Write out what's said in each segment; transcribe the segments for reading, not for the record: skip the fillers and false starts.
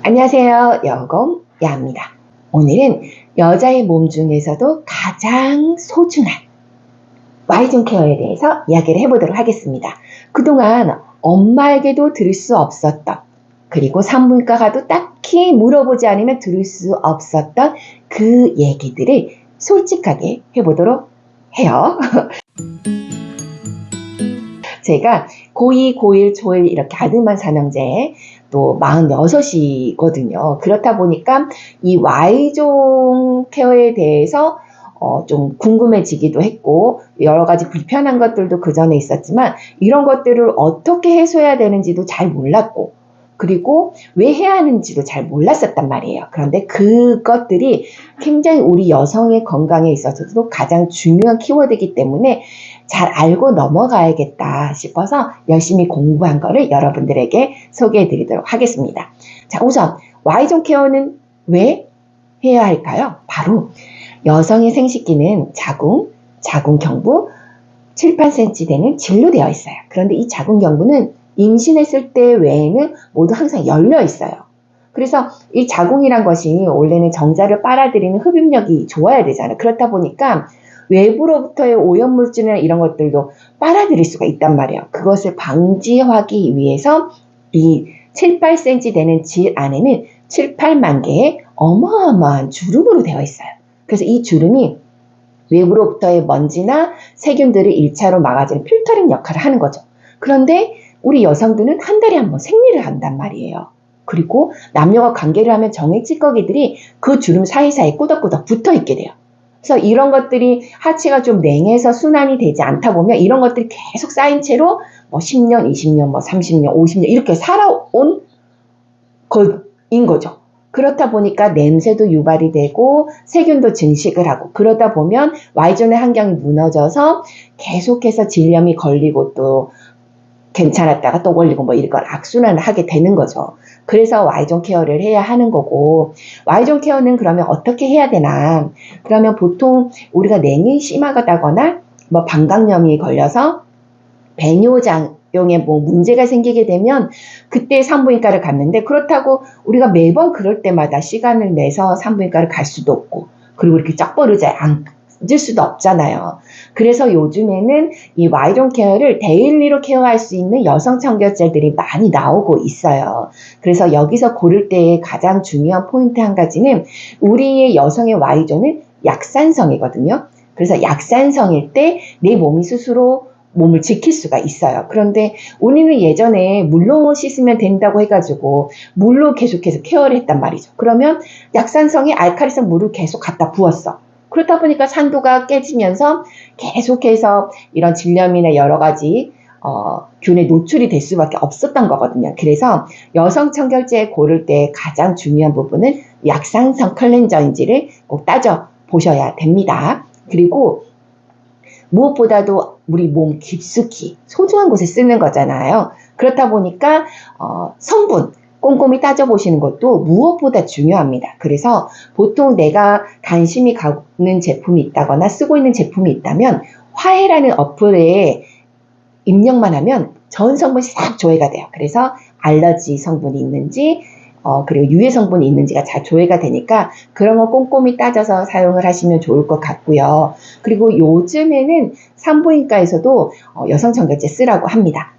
안녕하세요. 여공 야입니다. 오늘은 여자의 몸 중에서도 가장 소중한 Y존 케어에 대해서 이야기를 해보도록 하겠습니다. 그동안 엄마에게도 들을 수 없었던, 그리고 산부인과 가도 딱히 물어보지 않으면 들을 수 없었던 그 얘기들을 솔직하게 해보도록 해요. 제가 고2, 고1, 초1 이렇게 아들만 4명제 또 46이거든요. 그렇다 보니까 이 Y존 케어에 대해서 좀 궁금해지기도 했고, 여러 가지 불편한 것들도 그 전에 있었지만 이런 것들을 어떻게 해소해야 되는지도 잘 몰랐고, 그리고 왜 해야 하는지도 잘 몰랐었단 말이에요. 그런데 그것들이 굉장히 우리 여성의 건강에 있어서도 가장 중요한 키워드이기 때문에 잘 알고 넘어가야겠다 싶어서 열심히 공부한 거를 여러분들에게 소개해 드리도록 하겠습니다. 자, 우선 Y존 케어는 왜 해야 할까요? 바로 여성의 생식기는 자궁, 자궁경부 7, 8cm 되는 질로 되어 있어요. 그런데 이 자궁경부는 임신했을 때 외에는 모두 항상 열려 있어요. 그래서 이 자궁이란 것이 원래는 정자를 빨아들이는 흡입력이 좋아야 되잖아요. 그렇다 보니까 외부로부터의 오염물질이나 이런 것들도 빨아들일 수가 있단 말이에요. 그것을 방지하기 위해서 이 7, 8cm 되는 질 안에는 7, 8만 개의 어마어마한 주름으로 되어 있어요. 그래서 이 주름이 외부로부터의 먼지나 세균들을 1차로 막아주는 필터링 역할을 하는 거죠. 그런데 우리 여성들은 한 달에 한 번 생리를 한단 말이에요. 그리고 남녀가 관계를 하면 정액 찌꺼기들이 그 주름 사이사이에 꾸덕꾸덕 붙어 있게 돼요. 그래서 이런 것들이 하체가 좀 냉해서 순환이 되지 않다 보면 이런 것들이 계속 쌓인 채로 뭐 10년, 20년, 뭐 30년, 50년 이렇게 살아온 것인 거죠. 그렇다 보니까 냄새도 유발이 되고 세균도 증식을 하고, 그러다 보면 Y존의 환경이 무너져서 계속해서 질염이 걸리고 또 괜찮았다가 또 걸리고 뭐 이걸 악순환을 하게 되는 거죠. 그래서 Y존 케어를 해야 하는 거고, Y존 케어는 그러면 어떻게 해야 되나? 그러면 보통 우리가 냉이 심하다거나 뭐 방광염이 걸려서 배뇨장용에 뭐 문제가 생기게 되면 그때 산부인과를 갔는데, 그렇다고 우리가 매번 그럴 때마다 시간을 내서 산부인과를 갈 수도 없고, 그리고 이렇게 쩍버르지 앉을 수도 없잖아요. 그래서 요즘에는 이 Y존 케어를 데일리로 케어할 수 있는 여성 청결제들이 많이 나오고 있어요. 그래서 여기서 고를 때의 가장 중요한 포인트 한 가지는 우리의 여성의 Y존은 약산성이거든요. 그래서 약산성일 때 내 몸이 스스로 몸을 지킬 수가 있어요. 그런데 우리는 예전에 물로 씻으면 된다고 해가지고 물로 계속해서 케어를 했단 말이죠. 그러면 약산성의 알칼리성 물을 계속 갖다 부었어. 그렇다 보니까 산도가 깨지면서 계속해서 이런 질염이나 여러 가지 균에 노출이 될 수밖에 없었던 거거든요. 그래서 여성 청결제 고를 때 가장 중요한 부분은 약산성 클렌저인지를 꼭 따져 보셔야 됩니다. 그리고 무엇보다도 우리 몸 깊숙이 소중한 곳에 쓰는 거잖아요. 그렇다 보니까 성분 꼼꼼히 따져보시는 것도 무엇보다 중요합니다. 그래서 보통 내가 관심이 가는 제품이 있다거나 쓰고 있는 제품이 있다면 화해라는 어플에 입력만 하면 전 성분이 싹 조회가 돼요. 그래서 알러지 성분이 있는지 그리고 유해 성분이 있는지가 잘 조회가 되니까 그런 거 꼼꼼히 따져서 사용을 하시면 좋을 것 같고요. 그리고 요즘에는 산부인과에서도 여성 청결제 쓰라고 합니다.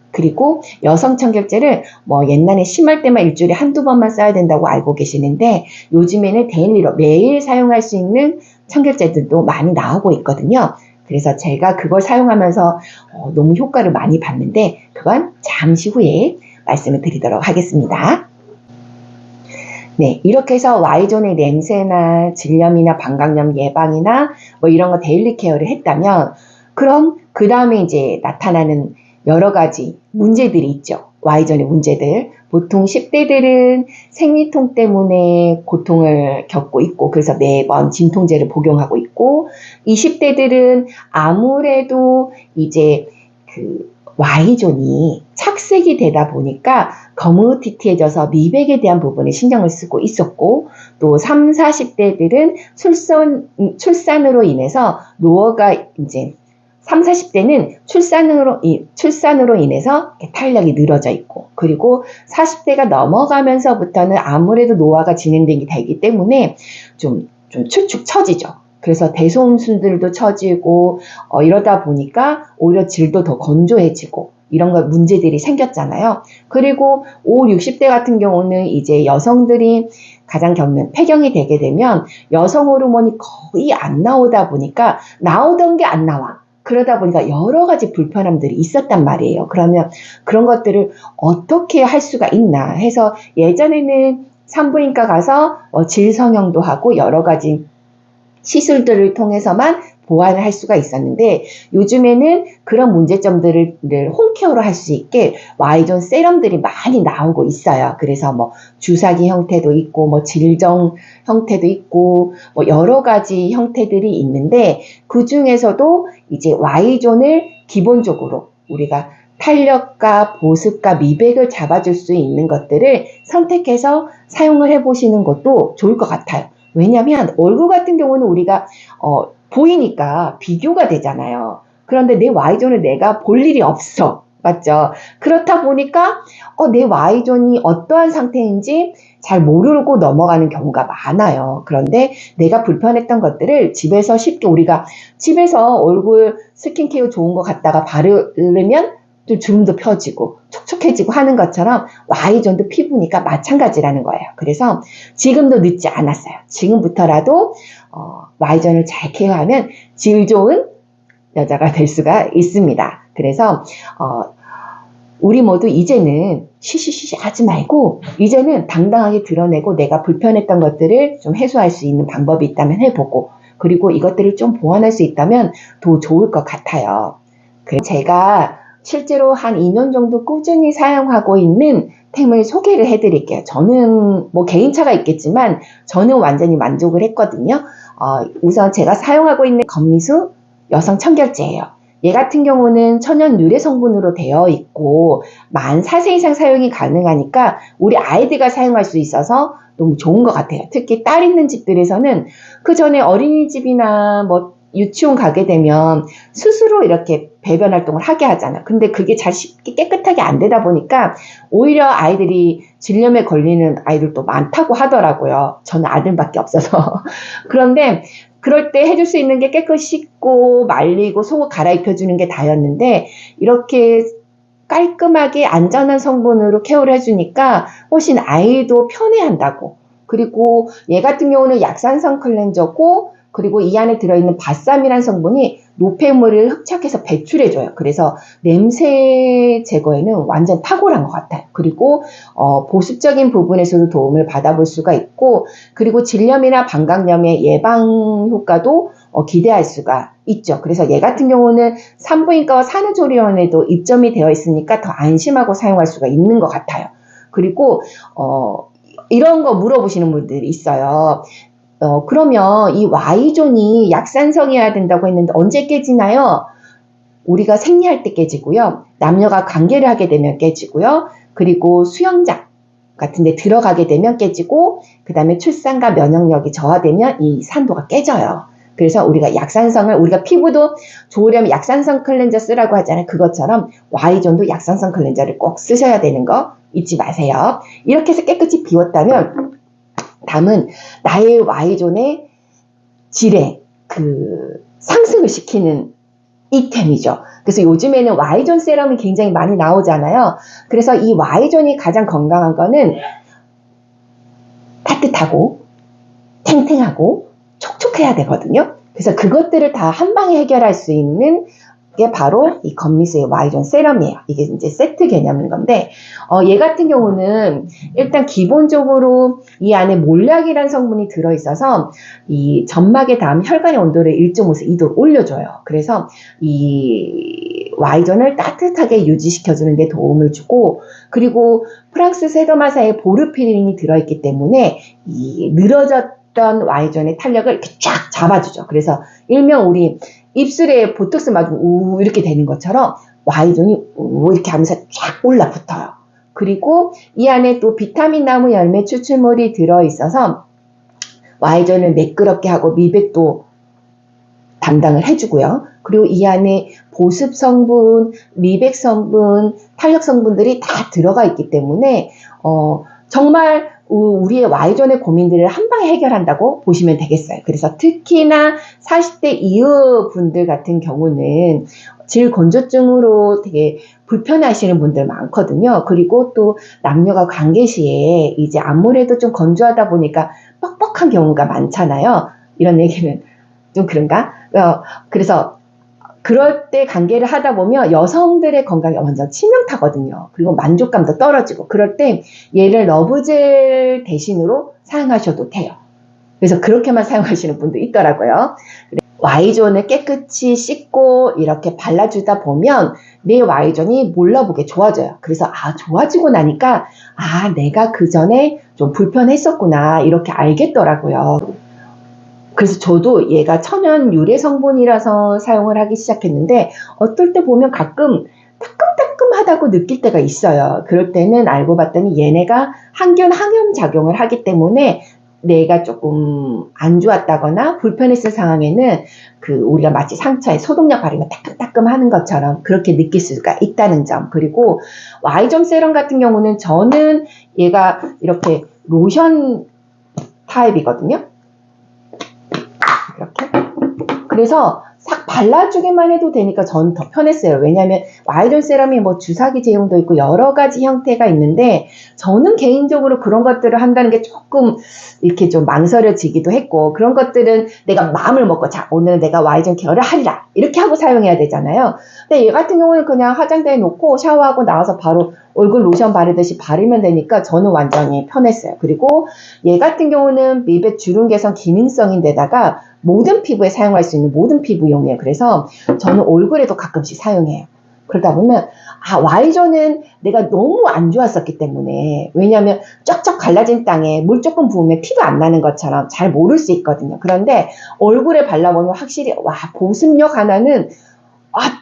그리고 여성 청결제를 뭐 옛날에 심할 때만 일주일에 한두 번만 써야 된다고 알고 계시는데, 요즘에는 데일리로 매일 사용할 수 있는 청결제들도 많이 나오고 있거든요. 그래서 제가 그걸 사용하면서 너무 효과를 많이 봤는데 그건 잠시 후에 말씀을 드리도록 하겠습니다. 네, 이렇게 해서 Y존의 냄새나 질염이나 방광염 예방이나 뭐 이런 거 데일리 케어를 했다면, 그럼 그 다음에 이제 나타나는 여러 가지 문제들이 있죠. Y존의 문제들. 보통 10대들은 생리통 때문에 고통을 겪고 있고, 그래서 매번 진통제를 복용하고 있고, 20대들은 아무래도 이제 Y존이 착색이 되다 보니까 거무튀튀해져서 미백에 대한 부분에 신경을 쓰고 있었고, 또 30, 40대들은 출산으로 인해서 노화가 이제 3, 40대는 출산으로 인해서 탄력이 늘어져 있고, 그리고 40대가 넘어가면서부터는 아무래도 노화가 진행되기 되기 때문에 좀 축축 처지죠. 그래서 대소음순들도 처지고, 이러다 보니까 오히려 질도 더 건조해지고, 이런 거 문제들이 생겼잖아요. 그리고 5, 60대 같은 경우는 이제 여성들이 가장 겪는 폐경이 되게 되면 여성 호르몬이 거의 안 나오다 보니까 나오던 게 안 나와. 그러다 보니까 여러 가지 불편함들이 있었단 말이에요. 그러면 그런 것들을 어떻게 할 수가 있나 해서 예전에는 산부인과 가서 질성형도 하고 여러 가지 시술들을 통해서만 보완을 할 수가 있었는데, 요즘에는 그런 문제점들을 홈케어로 할 수 있게 Y존 세럼들이 많이 나오고 있어요. 그래서 뭐 주사기 형태도 있고 뭐 질정 형태도 있고 뭐 여러 가지 형태들이 있는데, 그 중에서도 이제 Y존을 기본적으로 우리가 탄력과 보습과 미백을 잡아줄 수 있는 것들을 선택해서 사용을 해보시는 것도 좋을 것 같아요. 왜냐면 얼굴 같은 경우는 우리가 보이니까 비교가 되잖아요. 그런데 내 Y존을 내가 볼 일이 없어. 맞죠? 그렇다 보니까 내 Y존이 어떠한 상태인지 잘 모르고 넘어가는 경우가 많아요. 그런데 내가 불편했던 것들을 집에서 쉽게, 우리가 집에서 얼굴 스킨케어 좋은 거 갖다가 바르면 또 주름도 펴지고 촉촉해지고 하는 것처럼 Y존도 피부니까 마찬가지라는 거예요. 그래서 지금도 늦지 않았어요. 지금부터라도 Y존을 잘 케어하면 질 좋은 여자가 될 수가 있습니다. 그래서 우리 모두 이제는 시시시시 하지 말고 이제는 당당하게 드러내고 내가 불편했던 것들을 좀 해소할 수 있는 방법이 있다면 해보고, 그리고 이것들을 좀 보완할 수 있다면 더 좋을 것 같아요. 제가 실제로 한 2년 정도 꾸준히 사용하고 있는 템을 소개를 해드릴게요. 저는 뭐 개인차가 있겠지만 저는 완전히 만족을 했거든요. 우선 제가 사용하고 있는 건미수 여성 청결제예요. 얘 같은 경우는 천연 유래 성분으로 되어 있고 만 4세 이상 사용이 가능하니까 우리 아이들과 사용할 수 있어서 너무 좋은 것 같아요. 특히 딸 있는 집들에서는 그 전에 어린이집이나 뭐 유치원 가게 되면 스스로 이렇게 배변 활동을 하게 하잖아. 근데 그게 잘 쉽게 깨끗하게 안 되다 보니까 오히려 아이들이 질염에 걸리는 아이들도 많다고 하더라고요. 저는 아들밖에 없어서. 그런데 그럴 때 해줄 수 있는 게 깨끗이 씻고 말리고 속옷 갈아입혀주는 게 다였는데, 이렇게 깔끔하게 안전한 성분으로 케어를 해주니까 훨씬 아이도 편해한다고. 그리고 얘 같은 경우는 약산성 클렌저고, 그리고 이 안에 들어있는 바삼이라는 성분이 노폐물을 흡착해서 배출해줘요. 그래서 냄새 제거에는 완전 탁월한 것 같아요. 그리고 보습적인 부분에서도 도움을 받아볼 수가 있고, 그리고 질염이나 방광염의 예방 효과도 기대할 수가 있죠. 그래서 얘 같은 경우는 산부인과와 산후조리원에도 입점이 되어 있으니까 더 안심하고 사용할 수가 있는 것 같아요. 그리고 이런 거 물어보시는 분들이 있어요. 그러면 이 Y존이 약산성이어야 된다고 했는데 언제 깨지나요? 우리가 생리할 때 깨지고요. 남녀가 관계를 하게 되면 깨지고요. 그리고 수영장 같은 데 들어가게 되면 깨지고, 그 다음에 출산과 면역력이 저하되면 이 산도가 깨져요. 그래서 우리가 약산성을, 우리가 피부도 좋으려면 약산성 클렌저 쓰라고 하잖아요. 그것처럼 Y존도 약산성 클렌저를 꼭 쓰셔야 되는 거 잊지 마세요. 이렇게 해서 깨끗이 비웠다면 다음은 나의 Y존의 질의 상승을 시키는 이템이죠. 그래서 요즘에는 Y존 세럼이 굉장히 많이 나오잖아요. 그래서 이 Y존이 가장 건강한 거는 따뜻하고 탱탱하고 촉촉해야 되거든요. 그래서 그것들을 다 한 방에 해결할 수 있는 게 바로 이 건미수의 Y존 세럼이에요. 이게 이제 세트 개념인 건데, 얘 같은 경우는 일단 기본적으로 이 안에 몰약이라는 성분이 들어있어서 이 점막에 닿은 혈관의 온도를 1.5에서 2도로 올려줘요. 그래서 이 Y존을 따뜻하게 유지시켜주는 데 도움을 주고, 그리고 프랑스 세더마사의 보르피린이 들어있기 때문에 이 늘어졌던 Y존의 탄력을 이렇게 쫙 잡아주죠. 그래서 일명 우리 입술에 보톡스 맞으면 우 이렇게 되는 것처럼 Y존이 우 이렇게 하면서 쫙 올라붙어요. 그리고 이 안에 또 비타민 나무 열매 추출물이 들어있어서 Y존을 매끄럽게 하고 미백도 담당을 해주고요. 그리고 이 안에 보습 성분, 미백 성분, 탄력 성분들이 다 들어가 있기 때문에 정말 우리의 Y존의 고민들을 한 방에 해결한다고 보시면 되겠어요. 그래서 특히나 40대 이후 분들 같은 경우는 질 건조증으로 되게 불편해하시는 분들 많거든요. 그리고 또 남녀가 관계 시에 이제 아무래도 좀 건조하다 보니까 뻑뻑한 경우가 많잖아요. 이런 얘기는 좀 그런가? 그래서 그럴 때 관계를 하다 보면 여성들의 건강이 완전 치명타거든요. 그리고 만족감도 떨어지고 그럴 때 얘를 러브젤 대신으로 사용하셔도 돼요. 그래서 그렇게만 사용하시는 분도 있더라고요. Y존을 깨끗이 씻고 이렇게 발라주다 보면 내 Y존이 몰라보게 좋아져요. 그래서 좋아지고 나니까 내가 그 전에 좀 불편했었구나 이렇게 알겠더라고요. 그래서 저도 얘가 천연 유래 성분이라서 사용을 하기 시작했는데 어떨 때 보면 가끔 따끔따끔하다고 느낄 때가 있어요. 그럴 때는 알고 봤더니 얘네가 항균 항염 작용을 하기 때문에 내가 조금 안 좋았다거나 불편했을 상황에는 우리가 마치 상처에 소독약 바르면 따끔따끔 하는 것처럼 그렇게 느낄 수가 있다는 점. 그리고 Y존 세럼 같은 경우는 저는 얘가 이렇게 로션 타입이거든요. 이렇게. 그래서 싹 발라주기만 해도 되니까 저는 더 편했어요. 왜냐하면 Y존 세럼이 뭐 주사기 제형도 있고 여러 가지 형태가 있는데 저는 개인적으로 그런 것들을 한다는 게 조금 이렇게 좀 망설여지기도 했고 그런 것들은 내가 마음을 먹고 자 오늘 내가 Y존 케어를 하리라 이렇게 하고 사용해야 되잖아요. 근데 얘 같은 경우는 그냥 화장대에 놓고 샤워하고 나와서 바로 얼굴 로션 바르듯이 바르면 되니까 저는 완전히 편했어요. 그리고 얘 같은 경우는 미백 주름 개선 기능성인데다가 모든 피부에 사용할 수 있는 모든 피부용이에요. 그래서 저는 얼굴에도 가끔씩 사용해요. 그러다 보면 Y존은 내가 너무 안 좋았었기 때문에 왜냐하면 쩍쩍 갈라진 땅에 물 조금 부으면 티가 안 나는 것처럼 잘 모를 수 있거든요. 그런데 얼굴에 발라보면 확실히 보습력 하나는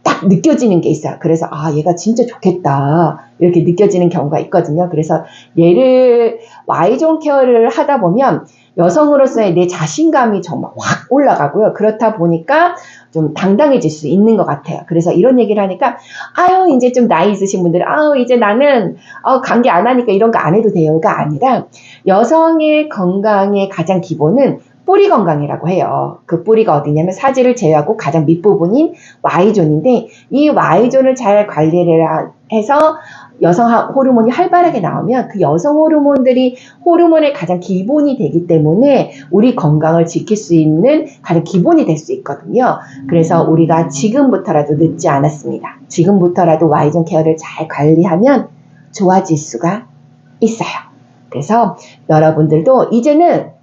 딱 느껴지는 게 있어요. 그래서 얘가 진짜 좋겠다 이렇게 느껴지는 경우가 있거든요. 그래서 얘를 Y존 케어를 하다 보면 여성으로서의 내 자신감이 정말 확 올라가고요. 그렇다 보니까 좀 당당해질 수 있는 것 같아요. 그래서 이런 얘기를 하니까 이제 좀 나이 있으신 분들은 이제 나는 관계 안 하니까 이런 거 안 해도 돼요가 아니라 여성의 건강의 가장 기본은 뿌리 건강이라고 해요. 그 뿌리가 어디냐면 사지를 제외하고 가장 밑부분인 Y존인데 이 Y존을 잘 관리를 해서 여성 호르몬이 활발하게 나오면 그 여성 호르몬들이 호르몬의 가장 기본이 되기 때문에 우리 건강을 지킬 수 있는 가장 기본이 될 수 있거든요. 그래서 우리가 지금부터라도 늦지 않았습니다. 지금부터라도 Y존 케어를 잘 관리하면 좋아질 수가 있어요. 그래서 여러분들도 이제는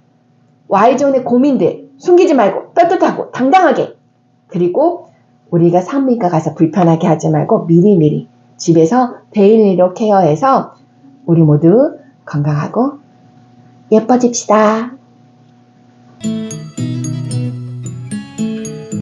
Y존의 고민들 숨기지 말고 떳떳하고 당당하게 그리고 우리가 산부인과 가서 불편하게 하지 말고 미리미리 집에서 데일리로 케어해서 우리 모두 건강하고 예뻐집시다.